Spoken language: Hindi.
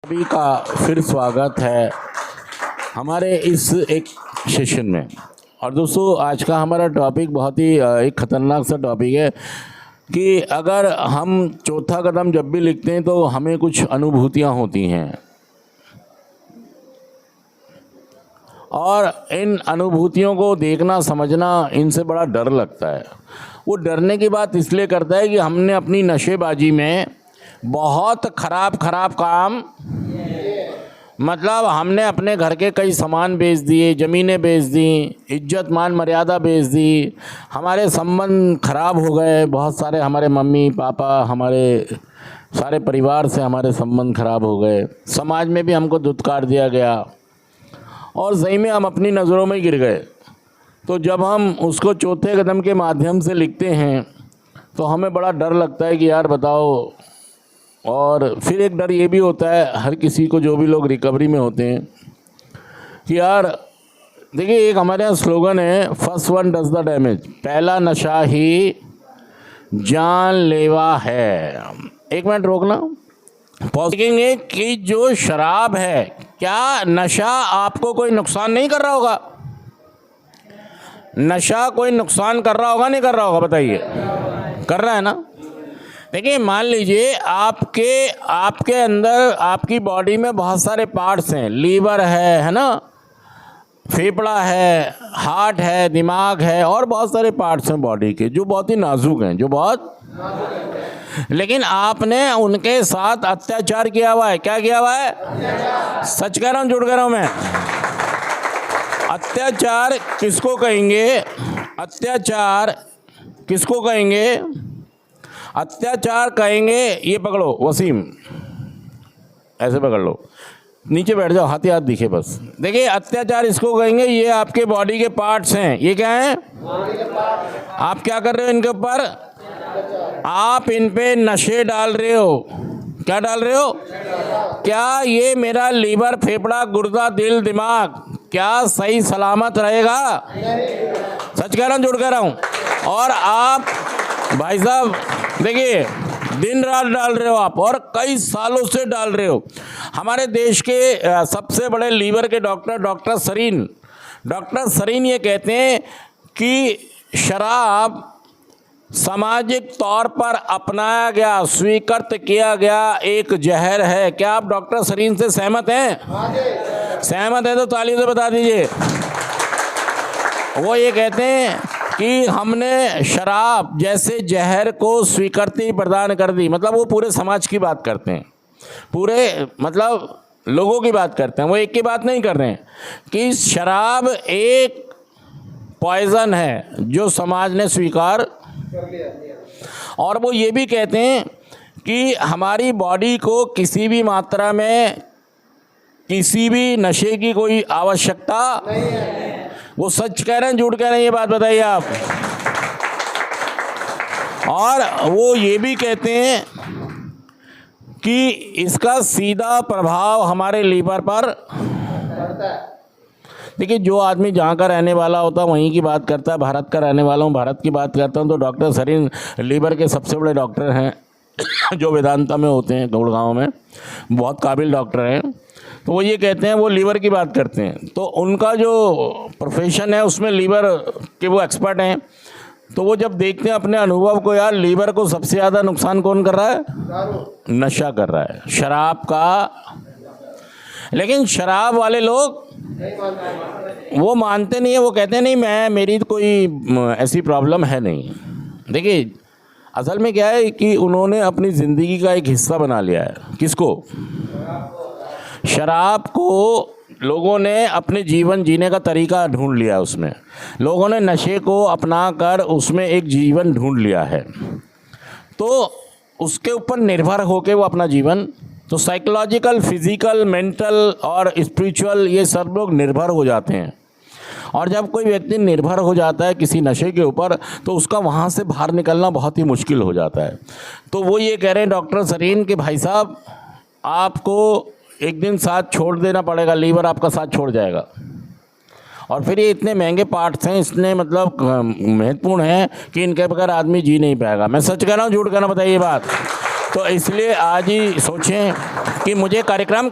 सभी का फिर स्वागत है हमारे इस एक सेशन में। और दोस्तों, आज का हमारा टॉपिक बहुत ही एक ख़तरनाक सा टॉपिक है कि अगर हम चौथा कदम जब भी लिखते हैं तो हमें कुछ अनुभूतियाँ होती हैं, और इन अनुभूतियों को देखना समझना इनसे बड़ा डर लगता है। वो डरने की बात इसलिए करता है कि हमने अपनी नशेबाजी में बहुत खराब काम, मतलब हमने अपने घर के कई सामान बेच दिए, ज़मीनें बेच दी, इज्जत मान मर्यादा बेच दी, हमारे संबंध खराब हो गए। बहुत सारे हमारे मम्मी पापा, हमारे सारे परिवार से हमारे संबंध खराब हो गए। समाज में भी हमको धुतकार दिया गया और सही में हम अपनी नज़रों में गिर गए। तो जब हम उसको चौथे कदम के माध्यम से लिखते हैं तो हमें बड़ा डर लगता है कि यार बताओ। और फिर एक डर ये भी होता है हर किसी को, जो भी लोग रिकवरी में होते हैं, कि यार देखिए, एक हमारे यहाँ स्लोगन है, first one does the damage. पहला नशा ही जानलेवा है। एक मिनट रोकना। देखेंगे कि जो शराब है, क्या नशा आपको कोई नुकसान नहीं कर रहा होगा? नशा कोई नुकसान कर रहा होगा, नहीं कर रहा होगा? बताइए, कर रहा है ना? देखिए, मान लीजिए आपके अंदर, आपकी बॉडी में बहुत सारे पार्ट्स हैं। लीवर है ना, फेफड़ा है, हार्ट है, दिमाग है, और बहुत सारे पार्ट्स हैं बॉडी के जो बहुत ही नाजुक हैं, लेकिन आपने उनके साथ अत्याचार किया हुआ है। क्या किया हुआ है? सच कह रहा हूँ, झूठ कह रहा हूँ मैं? अत्याचार किसको कहेंगे? अत्याचार किसको कहेंगे? अत्याचार कहेंगे, ये पकड़ो वसीम, ऐसे पकड़ लो, नीचे बैठ जाओ, हाथ ही हाथ दिखे बस। देखिए, अत्याचार इसको कहेंगे, ये आपके बॉडी के पार्ट्स हैं। ये क्या हैं? आप क्या कर रहे हो इनके ऊपर? आप इन पे नशे डाल रहे हो। क्या डाल रहे हो? क्या ये मेरा लीवर, फेफड़ा, गुर्दा, दिल, दिमाग क्या सही सलामत रहेगा? सच कह रहा हूँ, झूठ कह रहा हूँ? और आप भाई साहब देखिए, दिन रात डाल रहे हो आप, और कई सालों से डाल रहे हो। हमारे देश के सबसे बड़े लीवर के डॉक्टर सरीन ये कहते हैं कि शराब सामाजिक तौर पर अपनाया गया, स्वीकृत किया गया एक जहर है। क्या आप डॉक्टर सरीन से सहमत हैं? सहमत हैं तो तालियों से बता दीजिए। वो ये कहते हैं कि हमने शराब जैसे जहर को स्वीकृति प्रदान कर दी। मतलब वो पूरे समाज की बात करते हैं, पूरे मतलब लोगों की बात करते हैं। वो एक की बात नहीं कर रहे हैं कि शराब एक पॉइजन है जो समाज ने स्वीकार कर लिया। और वो ये भी कहते हैं कि हमारी बॉडी को किसी भी मात्रा में किसी भी नशे की कोई आवश्यकता नहीं है। वो सच कह रहे हैं, झूठ कह रहे हैं? ये बात बताइए आप। और वो ये भी कहते हैं कि इसका सीधा प्रभाव हमारे लीवर पर पड़ता है। देखिए, जो आदमी जहाँ का रहने वाला होता है वहीं की बात करता है। भारत का रहने वाला हूँ, भारत की बात करता हूँ, तो डॉक्टर सरीन लीवर के सबसे बड़े डॉक्टर हैं जो वेदांता में होते हैं, गुड़गांव में, बहुत काबिल डॉक्टर हैं। तो वो ये कहते हैं, वो लीवर की बात करते हैं, तो उनका जो प्रोफेशन है उसमें लीवर के वो एक्सपर्ट हैं। तो वो जब देखते हैं अपने अनुभव को, यार लीवर को सबसे ज़्यादा नुकसान कौन कर रहा है? नशा कर रहा है, शराब का। लेकिन शराब वाले लोग वो मानते नहीं है। वो कहते हैं नहीं, मेरी तो कोई ऐसी प्रॉब्लम है नहीं। देखिए, असल में क्या है कि उन्होंने अपनी ज़िंदगी का एक हिस्सा बना लिया है। किसको? शराब को लोगों ने अपने जीवन जीने का तरीका ढूंढ लिया। उसमें लोगों ने नशे को अपना कर उसमें एक जीवन ढूंढ लिया है, तो उसके ऊपर निर्भर होकर वो अपना जीवन, तो साइकोलॉजिकल, फिजिकल, मेंटल और स्पिरिचुअल, ये सब लोग निर्भर हो जाते हैं। और जब कोई व्यक्ति निर्भर हो जाता है किसी नशे के ऊपर, तो उसका वहाँ से बाहर निकलना बहुत ही मुश्किल हो जाता है। तो वो ये कह रहे हैं डॉक्टर सरीन कि भाई साहब, आपको एक दिन साथ छोड़ देना पड़ेगा, लीवर आपका साथ छोड़ जाएगा। और फिर ये इतने महंगे पार्ट्स हैं, इतने मतलब महत्वपूर्ण हैं कि इनके बगैर आदमी जी नहीं पाएगा। मैं सच कह रहा हूँ, झूठ कहना? बताइए बात। तो इसलिए आज ही सोचें कि मुझे कार्यक्रम